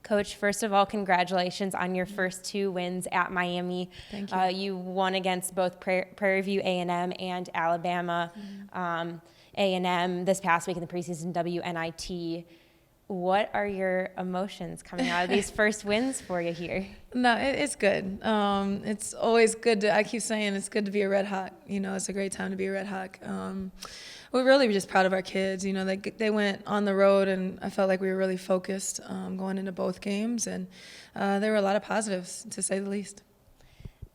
Coach, first of all, congratulations on your first 2 wins at Miami. Thank you. You won against both Prairie View A&M and Alabama A&M this past week in the preseason WNIT. What are your emotions coming out of these first wins for you here? No, it's good. It's always good I keep saying it's good to be a Red Hawk. It's a great time to be a Red Hawk. We're really just proud of our kids. They went on the road, and I felt like we were really focused going into both games, and there were a lot of positives, to say the least.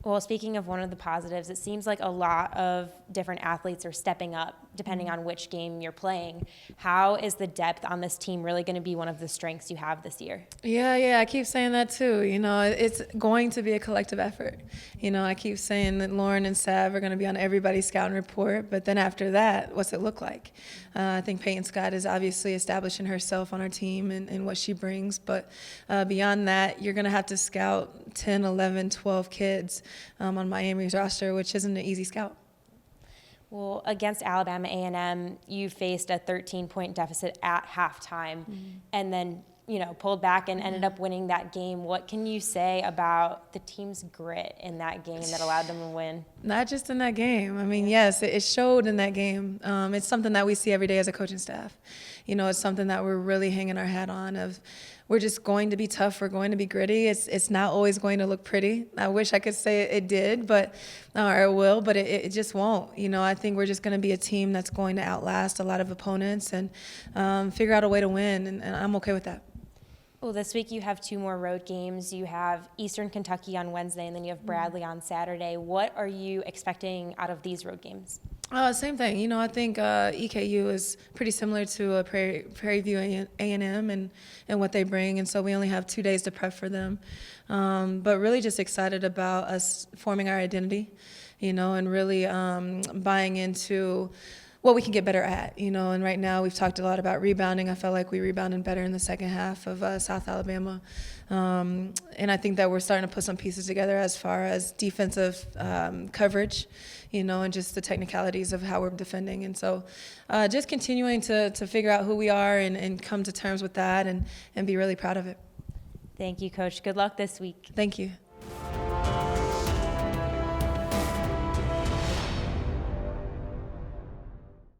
Well, speaking of one of the positives, it seems like a lot of different athletes are stepping up depending on which game you're playing. How is the depth on this team really going to be one of the strengths you have this year? Yeah, I keep saying that too. It's going to be a collective effort. I keep saying that Lauren and Sav are going to be on everybody's scouting report, but then after that, what's it look like? I think Peyton Scott is obviously establishing herself on our team and what she brings, but beyond that, you're going to have to scout 10, 11, 12 kids on Miami's roster, which isn't an easy scout. Well, against Alabama A&M, you faced a 13-point deficit at halftime and then, pulled back and ended up winning that game. What can you say about the team's grit in that game that allowed them to win? Not just in that game. Yes, it showed in that game. It's something that we see every day as a coaching staff. It's something that we're really hanging our hat on. We're just going to be tough. We're going to be gritty. It's not always going to look pretty. I wish I could say it did, or it will, but it just won't. I think we're just going to be a team that's going to outlast a lot of opponents and figure out a way to win, and I'm okay with that. Well, this week you have 2 more road games. You have Eastern Kentucky on Wednesday, and then you have Bradley on Saturday. What are you expecting out of these road games? Same thing. I think EKU is pretty similar to Prairie View A&M and what they bring, and so we only have 2 days to prep for them. But really just excited about us forming our identity, and really buying into what we can get better at, and right now we've talked a lot about rebounding. I felt like we rebounded better in the second half of South Alabama. And I think that we're starting to put some pieces together as far as defensive coverage, and just the technicalities of how we're defending. And so just continuing to figure out who we are and come to terms with that and be really proud of it. Thank you, Coach. Good luck this week. Thank you.